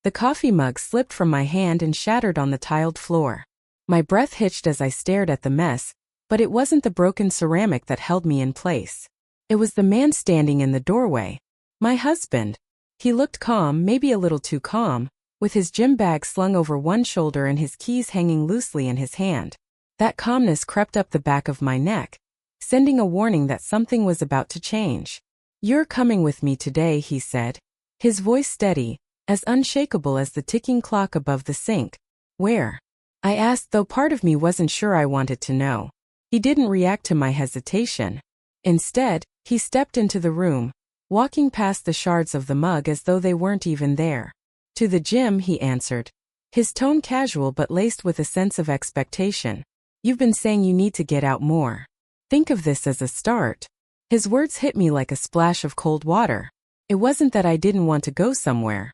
The coffee mug slipped from my hand and shattered on the tiled floor. My breath hitched as I stared at the mess, but it wasn't the broken ceramic that held me in place. It was the man standing in the doorway. My husband. He looked calm, maybe a little too calm, with his gym bag slung over one shoulder and his keys hanging loosely in his hand. That calmness crept up the back of my neck, sending a warning that something was about to change. "You're coming with me today," he said, his voice steady, as unshakable as the ticking clock above the sink. "Where?" I asked, though part of me wasn't sure I wanted to know. He didn't react to my hesitation. Instead, he stepped into the room, walking past the shards of the mug as though they weren't even there. "To the gym," he answered, his tone casual but laced with a sense of expectation. "You've been saying you need to get out more. Think of this as a start." His words hit me like a splash of cold water. It wasn't that I didn't want to go somewhere.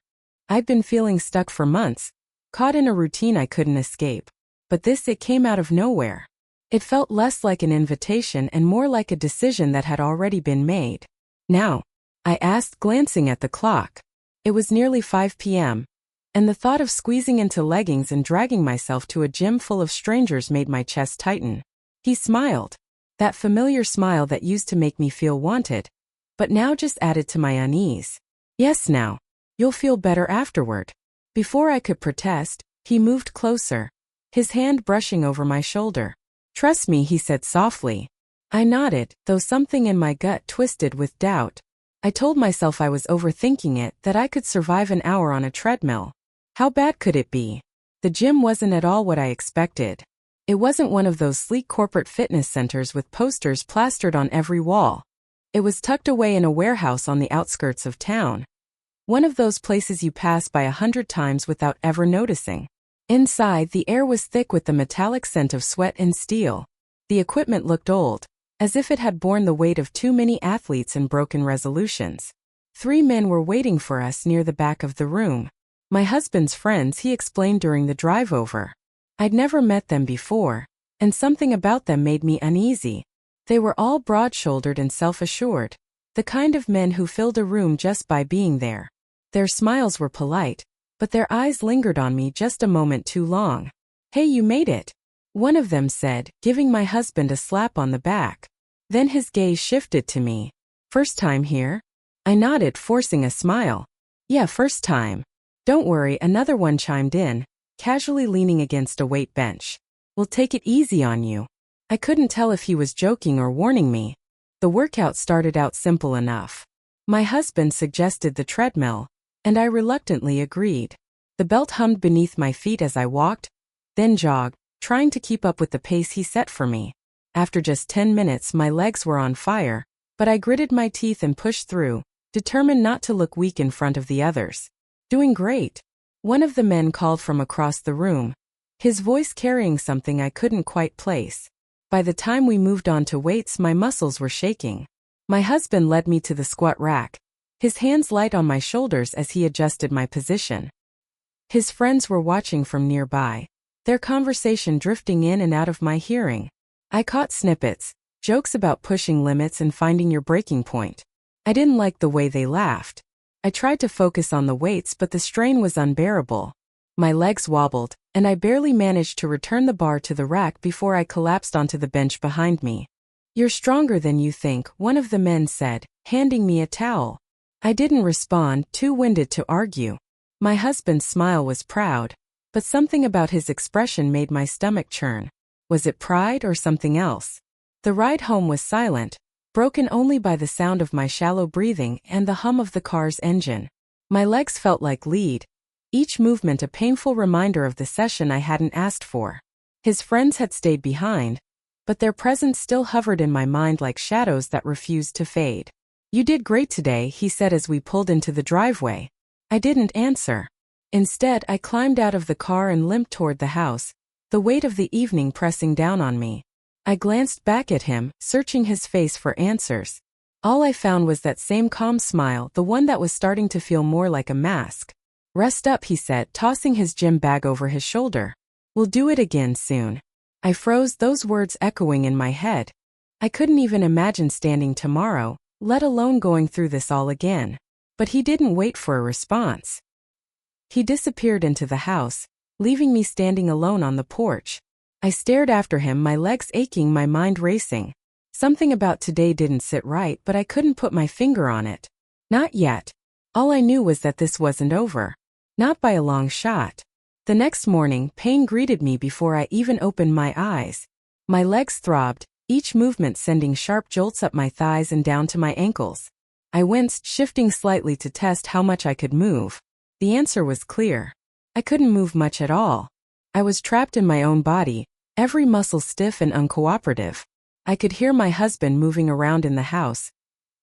I'd been feeling stuck for months, caught in a routine I couldn't escape. But this, it came out of nowhere. It felt less like an invitation and more like a decision that had already been made. "Now?" I asked, glancing at the clock. It was nearly 5 p.m., and the thought of squeezing into leggings and dragging myself to a gym full of strangers made my chest tighten. He smiled. That familiar smile that used to make me feel wanted, but now just added to my unease. "Yes, now. You'll feel better afterward." Before I could protest, he moved closer, his hand brushing over my shoulder. "Trust me," he said softly. I nodded, though something in my gut twisted with doubt. I told myself I was overthinking it, that I could survive an hour on a treadmill. How bad could it be? The gym wasn't at all what I expected. It wasn't one of those sleek corporate fitness centers with posters plastered on every wall. It was tucked away in a warehouse on the outskirts of town. One of those places you pass by 100 times without ever noticing. Inside, the air was thick with the metallic scent of sweat and steel. The equipment looked old, as if it had borne the weight of too many athletes and broken resolutions. 3 men were waiting for us near the back of the room. My husband's friends, he explained during the drive over. I'd never met them before, and something about them made me uneasy. They were all broad-shouldered and self-assured, the kind of men who filled a room just by being there. Their smiles were polite, but their eyes lingered on me just a moment too long. "Hey, you made it," one of them said, giving my husband a slap on the back. Then his gaze shifted to me. "First time here?" I nodded, forcing a smile. "Yeah, first time." "Don't worry," another one chimed in, casually leaning against a weight bench. "We'll take it easy on you." I couldn't tell if he was joking or warning me. The workout started out simple enough. My husband suggested the treadmill, and I reluctantly agreed. The belt hummed beneath my feet as I walked, then jogged, trying to keep up with the pace he set for me. After just 10 minutes, my legs were on fire, but I gritted my teeth and pushed through, determined not to look weak in front of the others. "Doing great," one of the men called from across the room, his voice carrying something I couldn't quite place. By the time we moved on to weights, my muscles were shaking. My husband led me to the squat rack, his hands light on my shoulders as he adjusted my position. His friends were watching from nearby, their conversation drifting in and out of my hearing. I caught snippets, jokes about pushing limits and finding your breaking point. I didn't like the way they laughed. I tried to focus on the weights, but the strain was unbearable. My legs wobbled, and I barely managed to return the bar to the rack before I collapsed onto the bench behind me. "You're stronger than you think," one of the men said, handing me a towel. I didn't respond, too winded to argue. My husband's smile was proud, but something about his expression made my stomach churn. Was it pride or something else? The ride home was silent, broken only by the sound of my shallow breathing and the hum of the car's engine. My legs felt like lead, each movement a painful reminder of the session I hadn't asked for. His friends had stayed behind, but their presence still hovered in my mind like shadows that refused to fade. "You did great today," he said as we pulled into the driveway. I didn't answer. Instead, I climbed out of the car and limped toward the house, the weight of the evening pressing down on me. I glanced back at him, searching his face for answers. All I found was that same calm smile, the one that was starting to feel more like a mask. "Rest up," he said, tossing his gym bag over his shoulder. "We'll do it again soon." I froze, those words echoing in my head. I couldn't even imagine standing tomorrow, let alone going through this all again. But he didn't wait for a response. He disappeared into the house, leaving me standing alone on the porch. I stared after him, my legs aching, my mind racing. Something about today didn't sit right, but I couldn't put my finger on it. Not yet. All I knew was that this wasn't over. Not by a long shot. The next morning, pain greeted me before I even opened my eyes. My legs throbbed, each movement sending sharp jolts up my thighs and down to my ankles. I winced, shifting slightly to test how much I could move. The answer was clear. I couldn't move much at all. I was trapped in my own body, every muscle stiff and uncooperative. I could hear my husband moving around in the house,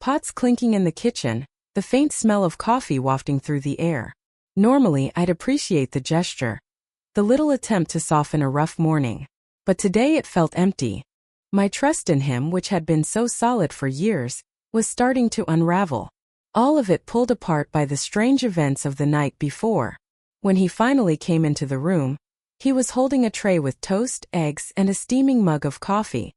pots clinking in the kitchen, the faint smell of coffee wafting through the air. Normally, I'd appreciate the gesture, the little attempt to soften a rough morning. But today it felt empty. My trust in him, which had been so solid for years, was starting to unravel. All of it pulled apart by the strange events of the night before. When he finally came into the room, he was holding a tray with toast, eggs, and a steaming mug of coffee.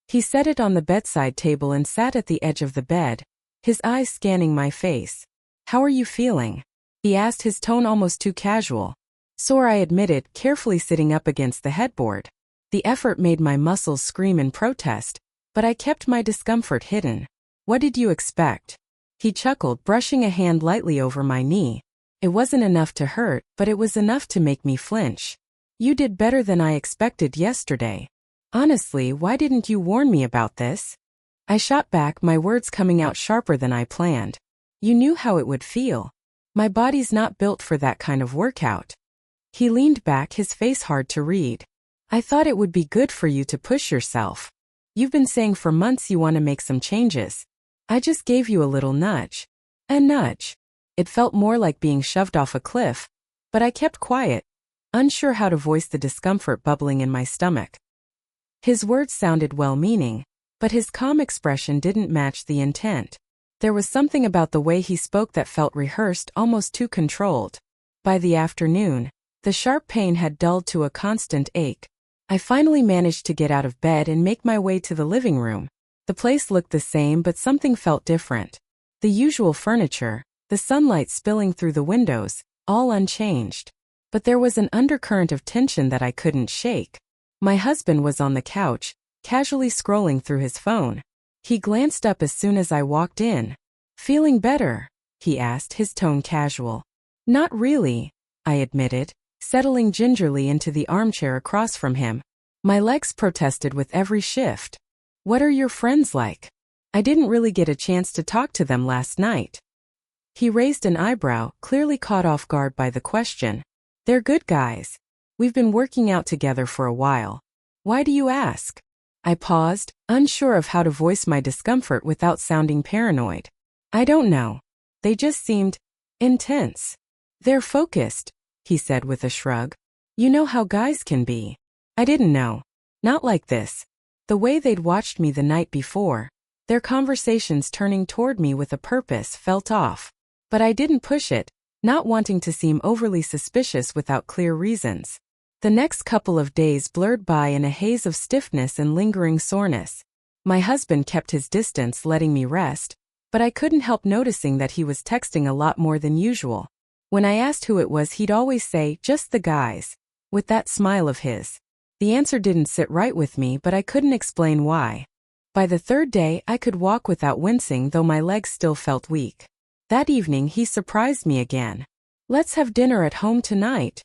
He set it on the bedside table and sat at the edge of the bed, his eyes scanning my face. "How are you feeling?" he asked, his tone almost too casual. Sore, I admitted, carefully sitting up against the headboard. The effort made my muscles scream in protest, but I kept my discomfort hidden. "What did you expect?" He chuckled, brushing a hand lightly over my knee. It wasn't enough to hurt, but it was enough to make me flinch. "You did better than I expected yesterday. Honestly, why didn't you warn me about this?" I shot back, my words coming out sharper than I planned. "You knew how it would feel. My body's not built for that kind of workout." He leaned back, his face hard to read. "I thought it would be good for you to push yourself. You've been saying for months you want to make some changes. I just gave you a little nudge." A nudge. It felt more like being shoved off a cliff, but I kept quiet, unsure how to voice the discomfort bubbling in my stomach. His words sounded well-meaning, but his calm expression didn't match the intent. There was something about the way he spoke that felt rehearsed, almost too controlled. By the afternoon, the sharp pain had dulled to a constant ache. I finally managed to get out of bed and make my way to the living room. The place looked the same, but something felt different. The usual furniture, the sunlight spilling through the windows, all unchanged. But there was an undercurrent of tension that I couldn't shake. My husband was on the couch, casually scrolling through his phone. He glanced up as soon as I walked in. "Feeling better?" he asked, his tone casual. "Not really," I admitted, settling gingerly into the armchair across from him. My legs protested with every shift. "What are your friends like? I didn't really get a chance to talk to them last night." He raised an eyebrow, clearly caught off guard by the question. "They're good guys. We've been working out together for a while." "Why do you ask?" I paused, unsure of how to voice my discomfort without sounding paranoid. "I don't know. They just seemed intense." "They're focused," he said with a shrug. "You know how guys can be." I didn't know. Not like this. The way they'd watched me the night before, their conversations turning toward me with a purpose, felt off. But I didn't push it, not wanting to seem overly suspicious without clear reasons. The next couple of days blurred by in a haze of stiffness and lingering soreness. My husband kept his distance, letting me rest, but I couldn't help noticing that he was texting a lot more than usual. When I asked who it was, he'd always say, "Just the guys," with that smile of his. The answer didn't sit right with me, but I couldn't explain why. By the third day, I could walk without wincing, though my legs still felt weak. That evening, he surprised me again. "Let's have dinner at home tonight,"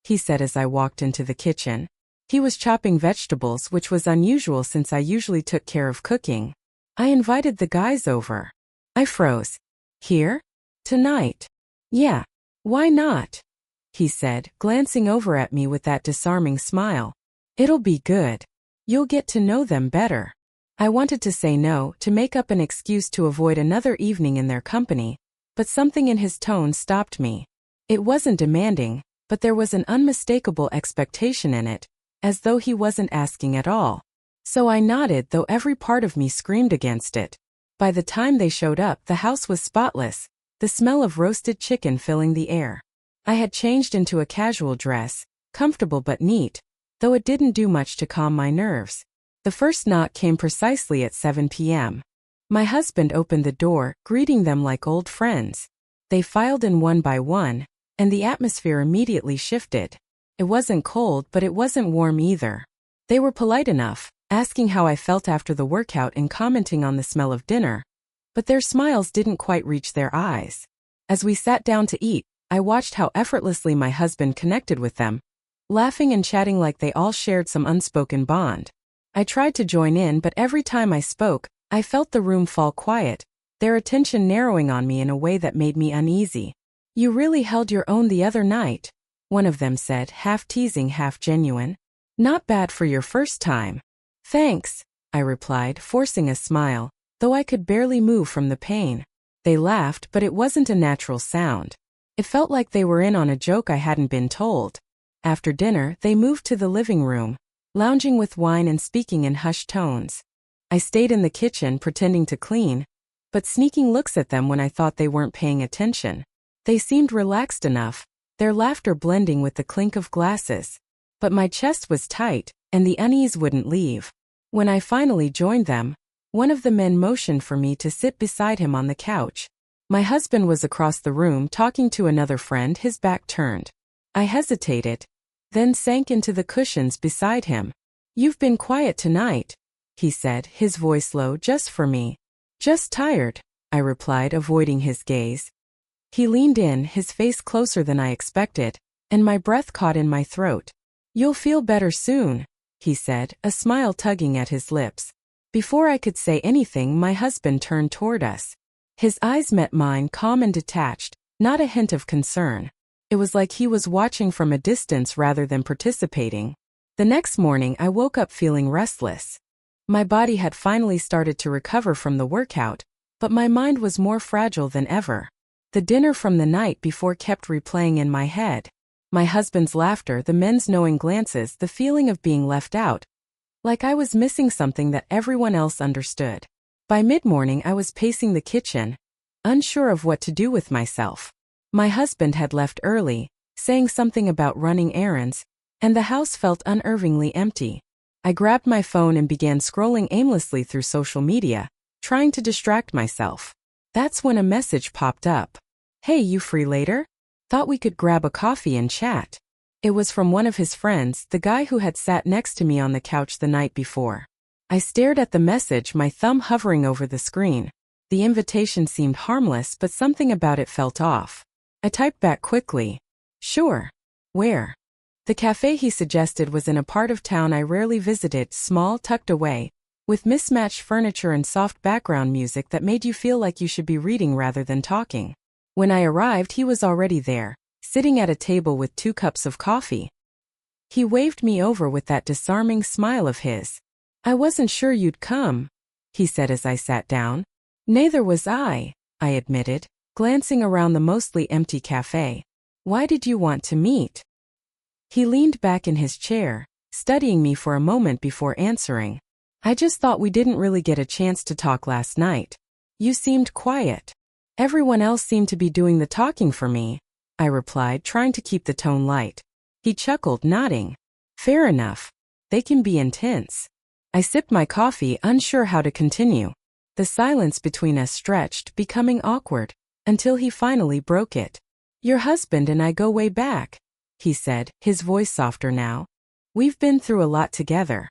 he said as I walked into the kitchen. He was chopping vegetables, which was unusual since I usually took care of cooking. "I invited the guys over." I froze. "Here? Tonight?" "Yeah. Why not?" he said, glancing over at me with that disarming smile. "It'll be good. You'll get to know them better." I wanted to say no, to make up an excuse to avoid another evening in their company, but something in his tone stopped me. It wasn't demanding, but there was an unmistakable expectation in it, as though he wasn't asking at all. So I nodded, though every part of me screamed against it. By the time they showed up, the house was spotless, the smell of roasted chicken filling the air. I had changed into a casual dress, comfortable but neat, though it didn't do much to calm my nerves. The first knock came precisely at 7 p.m. My husband opened the door, greeting them like old friends. They filed in one by one, and the atmosphere immediately shifted. It wasn't cold, but it wasn't warm either. They were polite enough, asking how I felt after the workout and commenting on the smell of dinner, but their smiles didn't quite reach their eyes. As we sat down to eat, I watched how effortlessly my husband connected with them, laughing and chatting like they all shared some unspoken bond. I tried to join in, but every time I spoke, I felt the room fall quiet, their attention narrowing on me in a way that made me uneasy. "You really held your own the other night," one of them said, half teasing, half genuine. "Not bad for your first time." "Thanks," I replied, forcing a smile, though I could barely move from the pain. They laughed, but it wasn't a natural sound. It felt like they were in on a joke I hadn't been told. After dinner, they moved to the living room, lounging with wine and speaking in hushed tones. I stayed in the kitchen pretending to clean, but sneaking looks at them when I thought they weren't paying attention. They seemed relaxed enough, their laughter blending with the clink of glasses. But my chest was tight, and the unease wouldn't leave. When I finally joined them, one of the men motioned for me to sit beside him on the couch. My husband was across the room talking to another friend, his back turned. I hesitated, then sank into the cushions beside him. "You've been quiet tonight," he said, his voice low. "Just for me." "Just tired," I replied, avoiding his gaze. He leaned in, his face closer than I expected, and my breath caught in my throat. "You'll feel better soon," he said, a smile tugging at his lips. Before I could say anything, my husband turned toward us. His eyes met mine, calm and detached, not a hint of concern. It was like he was watching from a distance rather than participating. The next morning, I woke up feeling restless. My body had finally started to recover from the workout, but my mind was more fragile than ever. The dinner from the night before kept replaying in my head. My husband's laughter, the men's knowing glances, the feeling of being left out, like I was missing something that everyone else understood. By mid-morning, I was pacing the kitchen, unsure of what to do with myself. My husband had left early, saying something about running errands, and the house felt unnervingly empty. I grabbed my phone and began scrolling aimlessly through social media, trying to distract myself. That's when a message popped up. "Hey, you free later? Thought we could grab a coffee and chat." It was from one of his friends, the guy who had sat next to me on the couch the night before. I stared at the message, my thumb hovering over the screen. The invitation seemed harmless, but something about it felt off. I typed back quickly. "Sure. Where?" The cafe he suggested was in a part of town I rarely visited, small, tucked away, with mismatched furniture and soft background music that made you feel like you should be reading rather than talking. When I arrived, he was already there, sitting at a table with 2 cups of coffee. He waved me over with that disarming smile of his. "I wasn't sure you'd come," he said as I sat down. "Neither was I admitted, glancing around the mostly empty cafe. "Why did you want to meet?" He leaned back in his chair, studying me for a moment before answering. "I just thought we didn't really get a chance to talk last night. You seemed quiet. Everyone else seemed to be doing the talking for me," I replied, trying to keep the tone light. He chuckled, nodding. "Fair enough. They can be intense." I sipped my coffee, unsure how to continue. The silence between us stretched, becoming awkward, until he finally broke it. "Your husband and I go way back," he said, his voice softer now. "We've been through a lot together.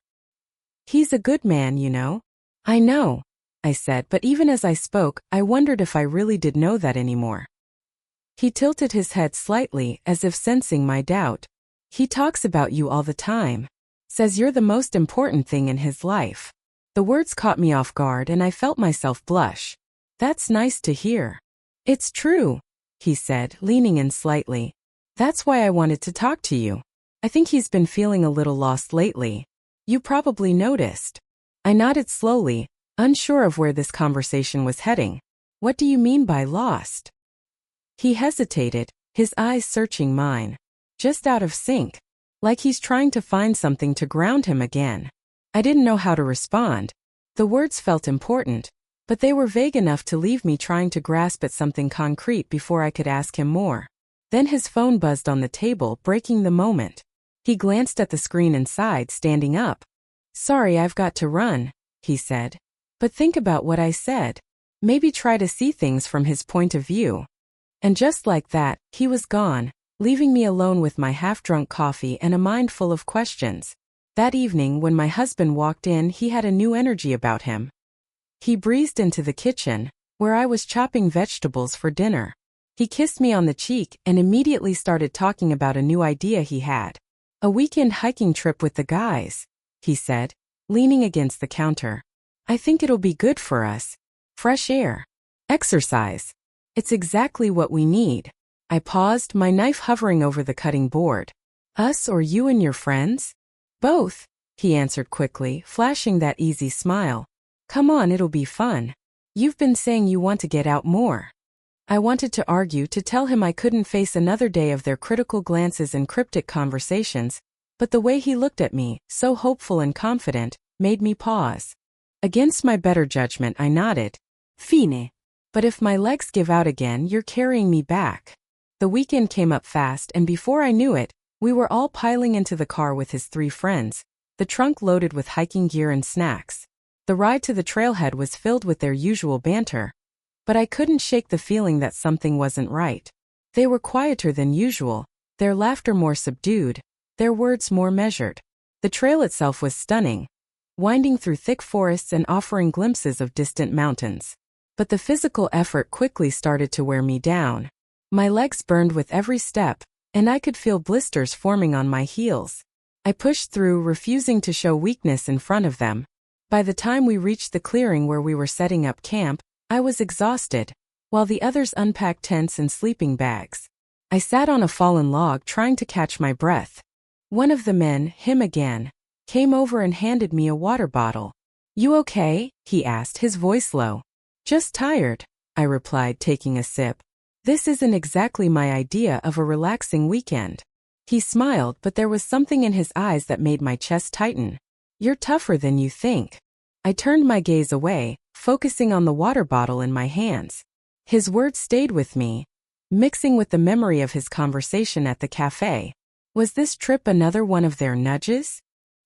He's a good man, you know." "I know," I said, but even as I spoke, I wondered if I really did know that anymore. He tilted his head slightly, as if sensing my doubt. "He talks about you all the time. Says you're the most important thing in his life." The words caught me off guard and I felt myself blush. "That's nice to hear." "It's true," he said, leaning in slightly. "That's why I wanted to talk to you. I think he's been feeling a little lost lately. You probably noticed." I nodded slowly, unsure of where this conversation was heading. "What do you mean by lost?" He hesitated, his eyes searching mine. "Just out of sync. Like he's trying to find something to ground him again." I didn't know how to respond. The words felt important, but they were vague enough to leave me trying to grasp at something concrete before I could ask him more. Then his phone buzzed on the table, breaking the moment. He glanced at the screen and sighed, standing up. "Sorry, I've got to run," he said. "But think about what I said. Maybe try to see things from his point of view." And just like that, he was gone, leaving me alone with my half-drunk coffee and a mind full of questions. That evening, when my husband walked in, he had a new energy about him. He breezed into the kitchen, where I was chopping vegetables for dinner. He kissed me on the cheek and immediately started talking about a new idea he had. A weekend hiking trip with the guys, he said, leaning against the counter. I think it'll be good for us. Fresh air. Exercise. It's exactly what we need. I paused, my knife hovering over the cutting board. Us or you and your friends? Both, he answered quickly, flashing that easy smile. Come on, it'll be fun. You've been saying you want to get out more. I wanted to argue, to tell him I couldn't face another day of their critical glances and cryptic conversations, but the way he looked at me, so hopeful and confident, made me pause. Against my better judgment, I nodded. Fine. But if my legs give out again, you're carrying me back. The weekend came up fast, and before I knew it, we were all piling into the car with his 3 friends, the trunk loaded with hiking gear and snacks. The ride to the trailhead was filled with their usual banter, but I couldn't shake the feeling that something wasn't right. They were quieter than usual, their laughter more subdued, their words more measured. The trail itself was stunning, winding through thick forests and offering glimpses of distant mountains. But the physical effort quickly started to wear me down. My legs burned with every step, and I could feel blisters forming on my heels. I pushed through, refusing to show weakness in front of them. By the time we reached the clearing where we were setting up camp, I was exhausted, while the others unpacked tents and sleeping bags. I sat on a fallen log trying to catch my breath. One of the men, him again, came over and handed me a water bottle. You okay? He asked, his voice low. Just tired, I replied, taking a sip. This isn't exactly my idea of a relaxing weekend. He smiled, but there was something in his eyes that made my chest tighten. You're tougher than you think. I turned my gaze away, focusing on the water bottle in my hands. His words stayed with me, mixing with the memory of his conversation at the cafe. Was this trip another one of their nudges?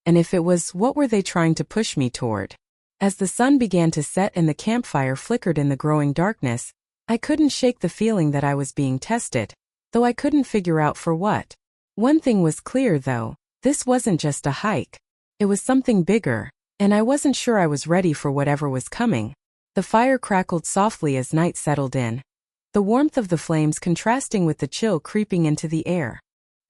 And if it was, what were they trying to push me toward? As the sun began to set and the campfire flickered in the growing darkness, I couldn't shake the feeling that I was being tested, though I couldn't figure out for what. One thing was clear though, this wasn't just a hike. It was something bigger, and I wasn't sure I was ready for whatever was coming. The fire crackled softly as night settled in, the warmth of the flames contrasting with the chill creeping into the air.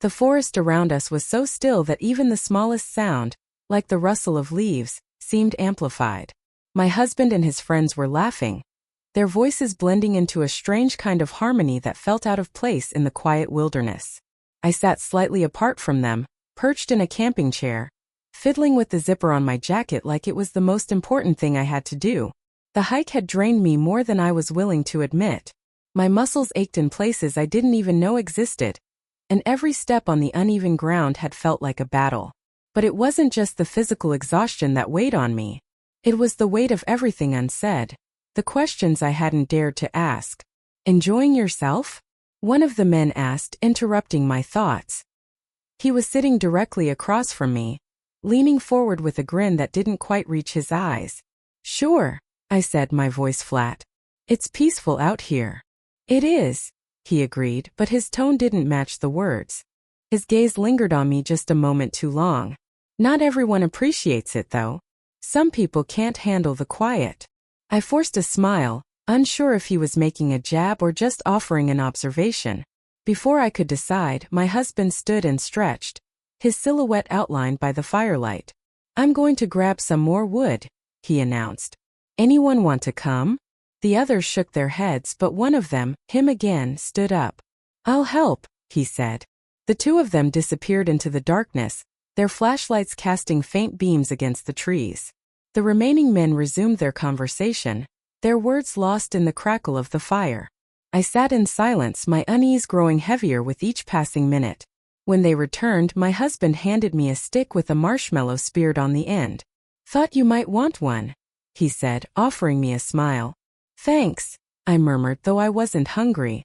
The forest around us was so still that even the smallest sound, like the rustle of leaves, seemed amplified. My husband and his friends were laughing, their voices blending into a strange kind of harmony that felt out of place in the quiet wilderness. I sat slightly apart from them, perched in a camping chair, fiddling with the zipper on my jacket like it was the most important thing I had to do. The hike had drained me more than I was willing to admit. My muscles ached in places I didn't even know existed, and every step on the uneven ground had felt like a battle. But it wasn't just the physical exhaustion that weighed on me. It was the weight of everything unsaid, the questions I hadn't dared to ask. Enjoying yourself? One of the men asked, interrupting my thoughts. He was sitting directly across from me, leaning forward with a grin that didn't quite reach his eyes. Sure, I said, my voice flat. It's peaceful out here. It is, he agreed, but his tone didn't match the words. His gaze lingered on me just a moment too long. Not everyone appreciates it though. Some people can't handle the quiet. I forced a smile, unsure if he was making a jab or just offering an observation. Before I could decide, my husband stood and stretched, his silhouette outlined by the firelight. I'm going to grab some more wood, he announced. Anyone want to come? The others shook their heads, but one of them, him again, stood up. I'll help, he said. The 2 of them disappeared into the darkness, their flashlights casting faint beams against the trees. The remaining men resumed their conversation, their words lost in the crackle of the fire. I sat in silence, my unease growing heavier with each passing minute. When they returned, my husband handed me a stick with a marshmallow speared on the end. Thought you might want one, he said, offering me a smile. Thanks, I murmured, though I wasn't hungry.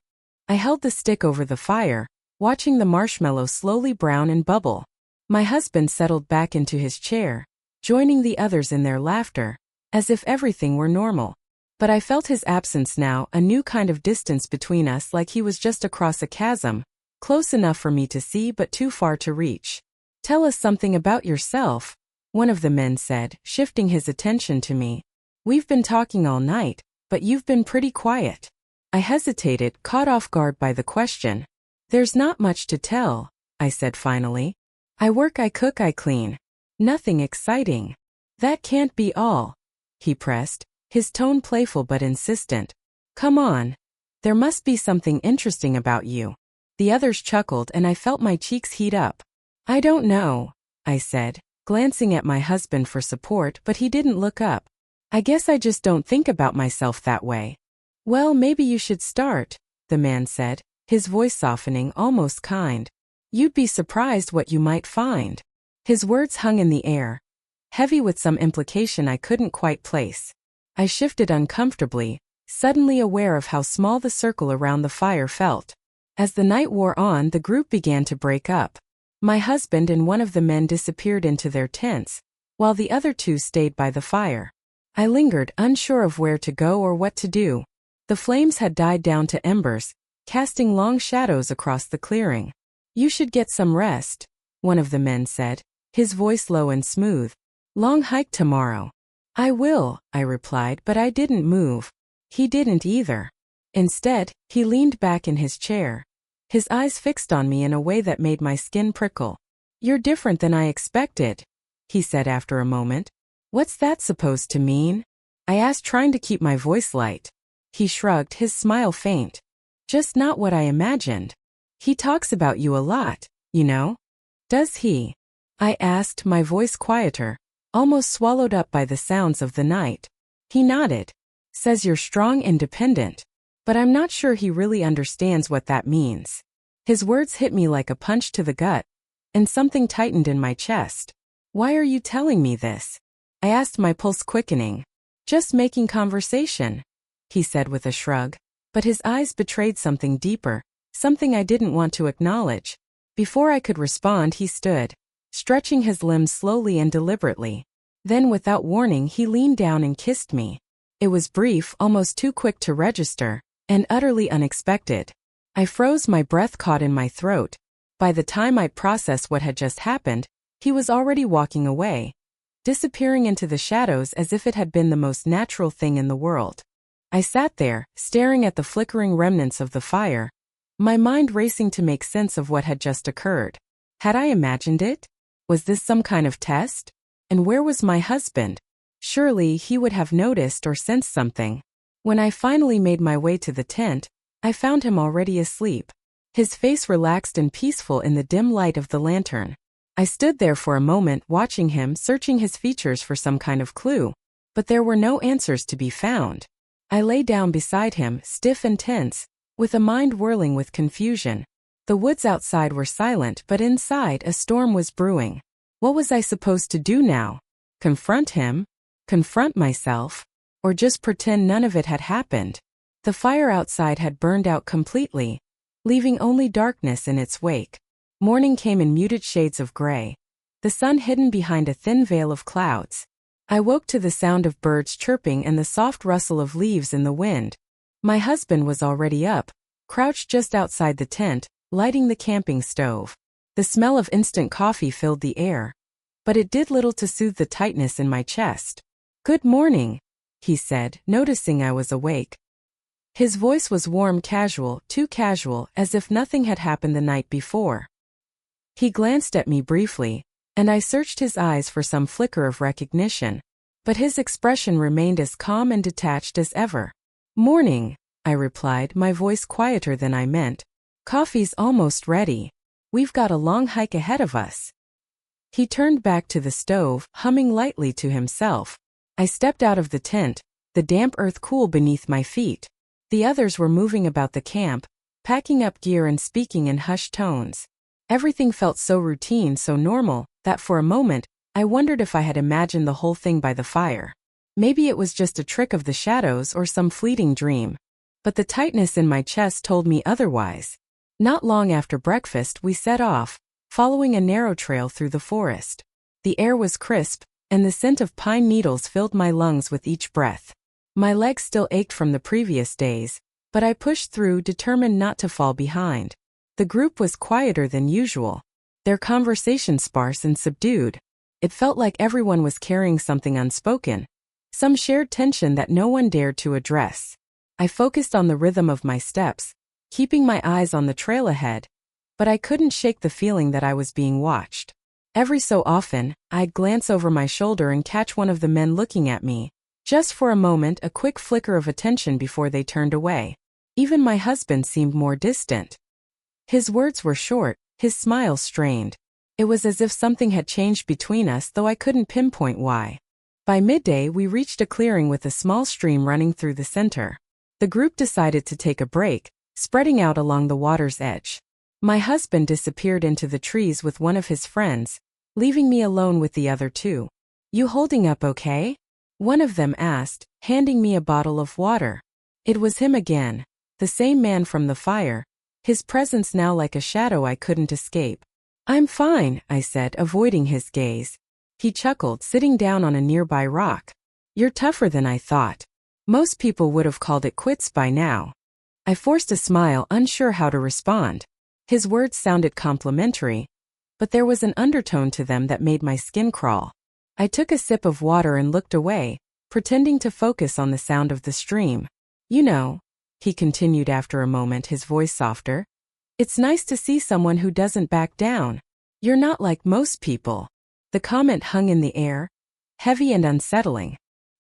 I held the stick over the fire, watching the marshmallow slowly brown and bubble. My husband settled back into his chair, joining the others in their laughter, as if everything were normal. But I felt his absence now, a new kind of distance between us, like he was just across a chasm, close enough for me to see but too far to reach. "Tell us something about yourself," one of the men said, shifting his attention to me. "We've been talking all night, but you've been pretty quiet." I hesitated, caught off guard by the question. "There's not much to tell," I said finally. "I work, I cook, I clean. Nothing exciting." "That can't be all," he pressed, his tone playful but insistent. "Come on. There must be something interesting about you." The others chuckled and I felt my cheeks heat up. "I don't know," I said, glancing at my husband for support, but he didn't look up. "I guess I just don't think about myself that way." "Well, maybe you should start," the man said, his voice softening, almost kind. "You'd be surprised what you might find." His words hung in the air, heavy with some implication I couldn't quite place. I shifted uncomfortably, suddenly aware of how small the circle around the fire felt. As the night wore on, the group began to break up. My husband and one of the men disappeared into their tents, while the other two stayed by the fire. I lingered, unsure of where to go or what to do. The flames had died down to embers, casting long shadows across the clearing. "You should get some rest," one of the men said, his voice low and smooth. "Long hike tomorrow." "I will," I replied, but I didn't move. He didn't either. Instead, he leaned back in his chair, his eyes fixed on me in a way that made my skin prickle. "You're different than I expected," he said after a moment. "What's that supposed to mean?" I asked, trying to keep my voice light. He shrugged, his smile faint. "Just not what I imagined. He talks about you a lot, you know." "Does he?" I asked, my voice quieter, almost swallowed up by the sounds of the night. He nodded. "Says you're strong, independent. But I'm not sure he really understands what that means." His words hit me like a punch to the gut, and something tightened in my chest. "Why are you telling me this?" I asked, my pulse quickening. "Just making conversation," he said with a shrug. But his eyes betrayed something deeper, something I didn't want to acknowledge. Before I could respond, he stood, stretching his limbs slowly and deliberately. Then, without warning, he leaned down and kissed me. It was brief, almost too quick to register, and utterly unexpected. I froze, my breath caught in my throat. By the time I'd processed what had just happened, he was already walking away, disappearing into the shadows as if it had been the most natural thing in the world. I sat there, staring at the flickering remnants of the fire, my mind racing to make sense of what had just occurred. Had I imagined it? Was this some kind of test? And where was my husband? Surely he would have noticed or sensed something. When I finally made my way to the tent, I found him already asleep, his face relaxed and peaceful in the dim light of the lantern. I stood there for a moment, watching him, searching his features for some kind of clue, but there were no answers to be found. I lay down beside him, stiff and tense, with a mind whirling with confusion. The woods outside were silent, but inside a storm was brewing. What was I supposed to do now? Confront him? Confront myself? Or just pretend none of it had happened? The fire outside had burned out completely, leaving only darkness in its wake. Morning came in muted shades of gray, the sun hidden behind a thin veil of clouds. I woke to the sound of birds chirping and the soft rustle of leaves in the wind. My husband was already up, crouched just outside the tent, lighting the camping stove. The smell of instant coffee filled the air, but it did little to soothe the tightness in my chest. "Good morning," he said, noticing I was awake. His voice was warm, casual, too casual, as if nothing had happened the night before. He glanced at me briefly, and I searched his eyes for some flicker of recognition, but his expression remained as calm and detached as ever. "Morning," I replied, my voice quieter than I meant. "Coffee's almost ready. We've got a long hike ahead of us." He turned back to the stove, humming lightly to himself. I stepped out of the tent, the damp earth cool beneath my feet. The others were moving about the camp, packing up gear and speaking in hushed tones. Everything felt so routine, so normal, that for a moment, I wondered if I had imagined the whole thing by the fire. Maybe it was just a trick of the shadows or some fleeting dream. But the tightness in my chest told me otherwise. Not long after breakfast, we set off, following a narrow trail through the forest. The air was crisp, and the scent of pine needles filled my lungs with each breath. My legs still ached from the previous days, but I pushed through, determined not to fall behind. The group was quieter than usual, their conversation sparse and subdued. It felt like everyone was carrying something unspoken, some shared tension that no one dared to address. I focused on the rhythm of my steps, keeping my eyes on the trail ahead, but I couldn't shake the feeling that I was being watched. Every so often, I'd glance over my shoulder and catch one of the men looking at me, just for a moment, a quick flicker of attention before they turned away. Even my husband seemed more distant. His words were short, his smile strained. It was as if something had changed between us, though I couldn't pinpoint why. By midday, we reached a clearing with a small stream running through the center. The group decided to take a break, spreading out along the water's edge. My husband disappeared into the trees with one of his friends, leaving me alone with the other two. "You holding up okay?" one of them asked, handing me a bottle of water. It was him again, the same man from the fire, his presence now like a shadow I couldn't escape. "I'm fine," I said, avoiding his gaze. He chuckled, sitting down on a nearby rock. "You're tougher than I thought. Most people would have called it quits by now." I forced a smile, unsure how to respond. His words sounded complimentary, but there was an undertone to them that made my skin crawl. I took a sip of water and looked away, pretending to focus on the sound of the stream. "You know," he continued after a moment, his voice softer, "it's nice to see someone who doesn't back down. You're not like most people." The comment hung in the air, heavy and unsettling.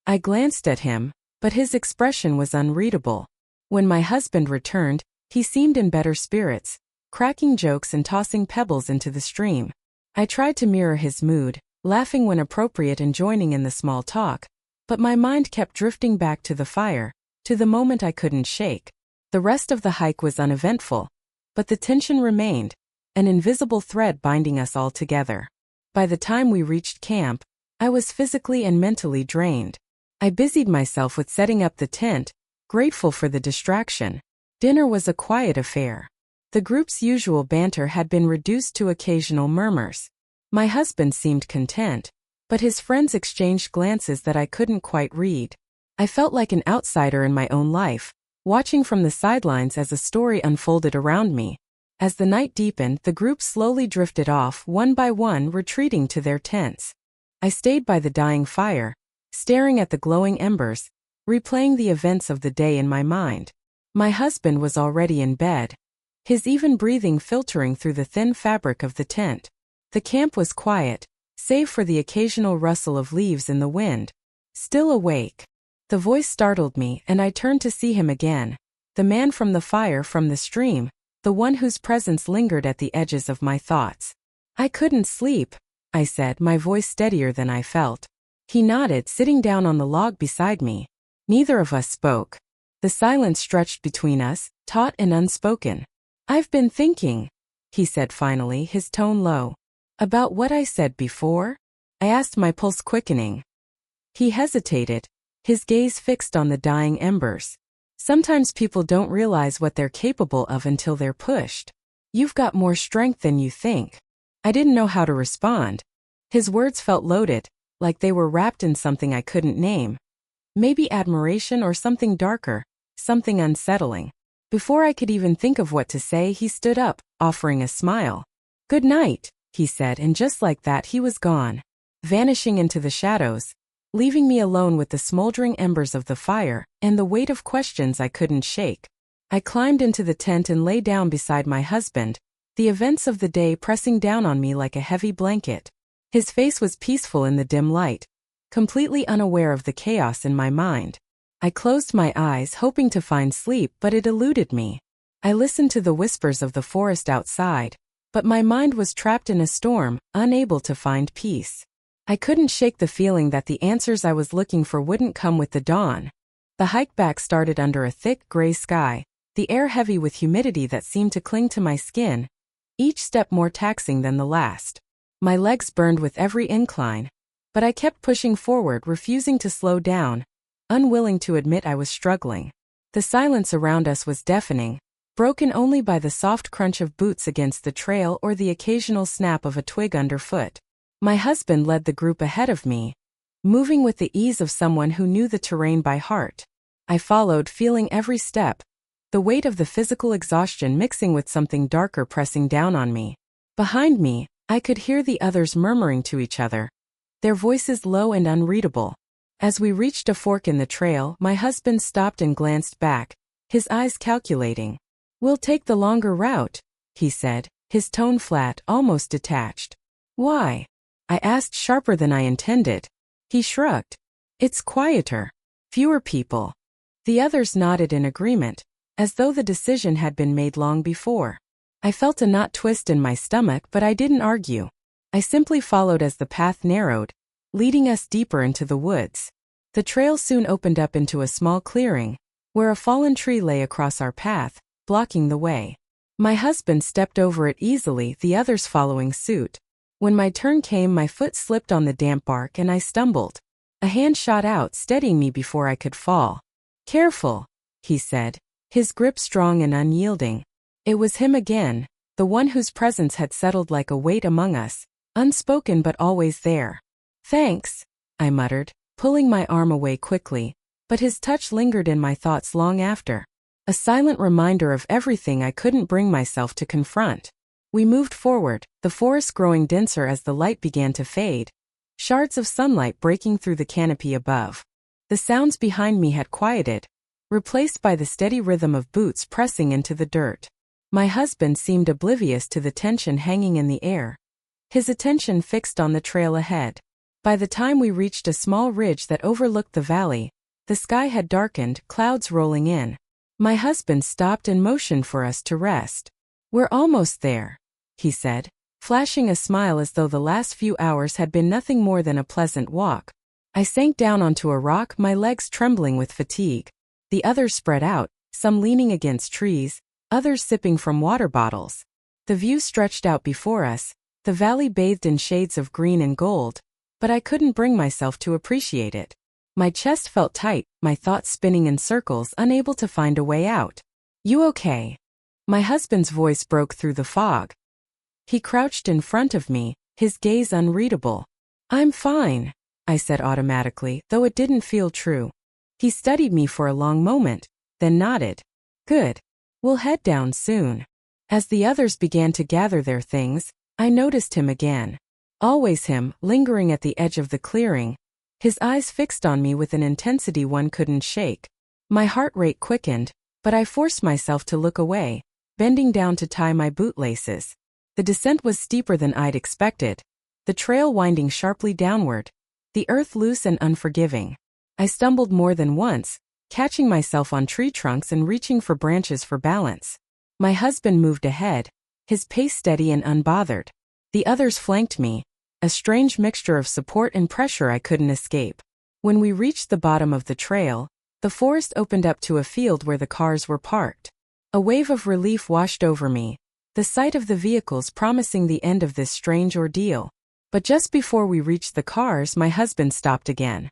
I glanced at him, but his expression was unreadable. When my husband returned, he seemed in better spirits, cracking jokes and tossing pebbles into the stream. I tried to mirror his mood, laughing when appropriate and joining in the small talk, but my mind kept drifting back to the fire, to the moment I couldn't shake. The rest of the hike was uneventful, but the tension remained, an invisible thread binding us all together. By the time we reached camp, I was physically and mentally drained. I busied myself with setting up the tent, grateful for the distraction. Dinner was a quiet affair. The group's usual banter had been reduced to occasional murmurs. My husband seemed content, but his friends exchanged glances that I couldn't quite read. I felt like an outsider in my own life, watching from the sidelines as a story unfolded around me. As the night deepened, the group slowly drifted off, one by one, retreating to their tents. I stayed by the dying fire, staring at the glowing embers, replaying the events of the day in my mind. My husband was already in bed, his even breathing filtering through the thin fabric of the tent. The camp was quiet, save for the occasional rustle of leaves in the wind. "Still awake?" The voice startled me, and I turned to see him again. The man from the fire, from the stream, the one whose presence lingered at the edges of my thoughts. "I couldn't sleep," I said, my voice steadier than I felt. He nodded, sitting down on the log beside me. Neither of us spoke. The silence stretched between us, taut and unspoken. "I've been thinking," he said finally, his tone low. "About what I said before?" I asked, my pulse quickening. He hesitated, his gaze fixed on the dying embers. "Sometimes people don't realize what they're capable of until they're pushed. You've got more strength than you think." I didn't know how to respond. His words felt loaded, like they were wrapped in something I couldn't name. Maybe admiration or something darker, something unsettling. Before I could even think of what to say, he stood up, offering a smile. "Good night," he said, and just like that he was gone, vanishing into the shadows, leaving me alone with the smoldering embers of the fire and the weight of questions I couldn't shake. I climbed into the tent and lay down beside my husband, the events of the day pressing down on me like a heavy blanket. His face was peaceful in the dim light, completely unaware of the chaos in my mind. I closed my eyes, hoping to find sleep, but it eluded me. I listened to the whispers of the forest outside, but my mind was trapped in a storm, unable to find peace. I couldn't shake the feeling that the answers I was looking for wouldn't come with the dawn. The hike back started under a thick gray sky, the air heavy with humidity that seemed to cling to my skin, each step more taxing than the last. My legs burned with every incline, but I kept pushing forward, refusing to slow down, unwilling to admit I was struggling. The silence around us was deafening, broken only by the soft crunch of boots against the trail or the occasional snap of a twig underfoot. My husband led the group ahead of me, moving with the ease of someone who knew the terrain by heart. I followed, feeling every step, the weight of the physical exhaustion mixing with something darker pressing down on me. Behind me, I could hear the others murmuring to each other, their voices low and unreadable. As we reached a fork in the trail, my husband stopped and glanced back, his eyes calculating. "We'll take the longer route," he said, his tone flat, almost detached. "Why?" I asked, sharper than I intended. He shrugged. "It's quieter. Fewer people." The others nodded in agreement, as though the decision had been made long before. I felt a knot twist in my stomach, but I didn't argue. I simply followed as the path narrowed, leading us deeper into the woods. The trail soon opened up into a small clearing, where a fallen tree lay across our path, blocking the way. My husband stepped over it easily, the others following suit. When my turn came, my foot slipped on the damp bark and I stumbled. A hand shot out, steadying me before I could fall. "Careful," he said, his grip strong and unyielding. It was him again, the one whose presence had settled like a weight among us, unspoken but always there. "Thanks," I muttered, pulling my arm away quickly, but his touch lingered in my thoughts long after. A silent reminder of everything I couldn't bring myself to confront. We moved forward, the forest growing denser as the light began to fade, shards of sunlight breaking through the canopy above. The sounds behind me had quieted, replaced by the steady rhythm of boots pressing into the dirt. My husband seemed oblivious to the tension hanging in the air, his attention fixed on the trail ahead. By the time we reached a small ridge that overlooked the valley, the sky had darkened, clouds rolling in. My husband stopped and motioned for us to rest. "We're almost there," he said, flashing a smile as though the last few hours had been nothing more than a pleasant walk. I sank down onto a rock, my legs trembling with fatigue. The others spread out, some leaning against trees, others sipping from water bottles. The view stretched out before us, the valley bathed in shades of green and gold, but I couldn't bring myself to appreciate it. My chest felt tight, my thoughts spinning in circles, unable to find a way out. "You okay?" My husband's voice broke through the fog. He crouched in front of me, his gaze unreadable. "I'm fine," I said automatically, though it didn't feel true. He studied me for a long moment, then nodded. "Good. We'll head down soon." As the others began to gather their things, I noticed him again. Always him, lingering at the edge of the clearing, his eyes fixed on me with an intensity one couldn't shake. My heart rate quickened, but I forced myself to look away, bending down to tie my bootlaces. The descent was steeper than I'd expected, the trail winding sharply downward, the earth loose and unforgiving. I stumbled more than once, catching myself on tree trunks and reaching for branches for balance. My husband moved ahead, his pace steady and unbothered. The others flanked me, a strange mixture of support and pressure I couldn't escape. When we reached the bottom of the trail, the forest opened up to a field where the cars were parked. A wave of relief washed over me, the sight of the vehicles promising the end of this strange ordeal. But just before we reached the cars, my husband stopped again.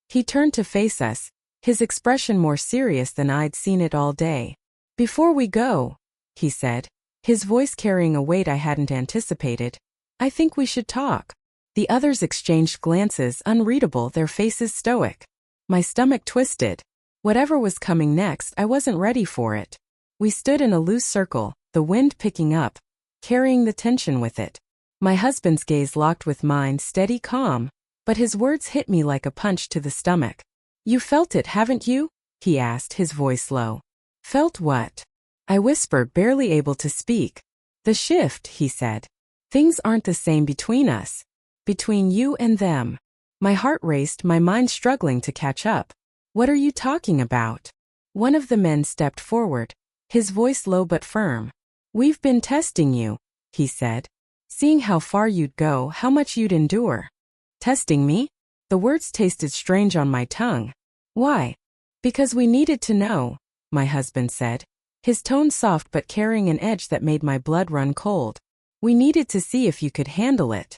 He turned to face us, his expression more serious than I'd seen it all day. "Before we go," he said, his voice carrying a weight I hadn't anticipated, "I think we should talk." The others exchanged glances, unreadable, their faces stoic. My stomach twisted. Whatever was coming next, I wasn't ready for it. We stood in a loose circle, the wind picking up, carrying the tension with it. My husband's gaze locked with mine, steady, calm, but his words hit me like a punch to the stomach. "You felt it, haven't you?" he asked, his voice low. "Felt what?" I whispered, barely able to speak. "The shift," he said. "Things aren't the same between us. Between you and them." My heart raced, my mind struggling to catch up. "What are you talking about?" One of the men stepped forward, his voice low but firm. "We've been testing you," he said. "Seeing how far you'd go, how much you'd endure." "Testing me?" The words tasted strange on my tongue. "Why?" "Because we needed to know," my husband said, his tone soft but carrying an edge that made my blood run cold. "We needed to see if you could handle it."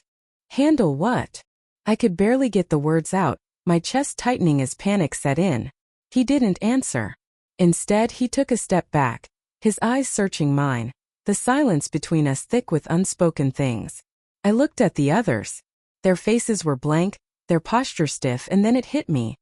"Handle what?" I could barely get the words out, my chest tightening as panic set in. He didn't answer. Instead, he took a step back, his eyes searching mine, the silence between us thick with unspoken things. I looked at the others. Their faces were blank, their posture stiff, and then it hit me.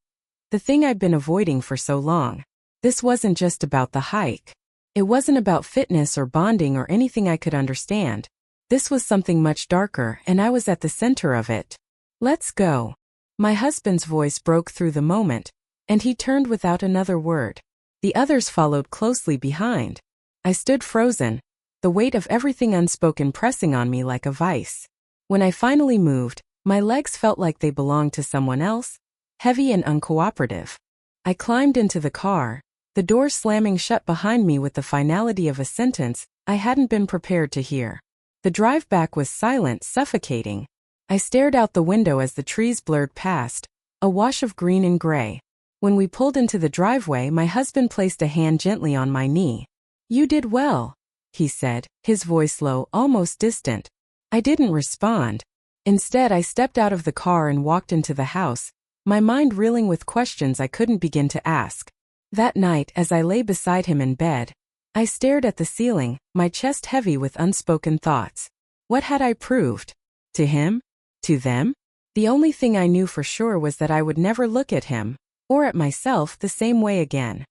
The thing I'd been avoiding for so long. This wasn't just about the hike. It wasn't about fitness or bonding or anything I could understand. This was something much darker, and I was at the center of it. Let's go. My husband's voice broke through the moment, and he turned without another word. The others followed closely behind. I stood frozen, the weight of everything unspoken pressing on me like a vice. When I finally moved, my legs felt like they belonged to someone else, heavy and uncooperative. I climbed into the car, the door slamming shut behind me with the finality of a sentence I hadn't been prepared to hear. The drive back was silent, suffocating. I stared out the window as the trees blurred past, a wash of green and gray. When we pulled into the driveway, my husband placed a hand gently on my knee. "You did well," he said, his voice low, almost distant. I didn't respond. Instead, I stepped out of the car and walked into the house, my mind reeling with questions I couldn't begin to ask. That night, as I lay beside him in bed, I stared at the ceiling, my chest heavy with unspoken thoughts. What had I proved? To him? To them? The only thing I knew for sure was that I would never look at him, or at myself, the same way again.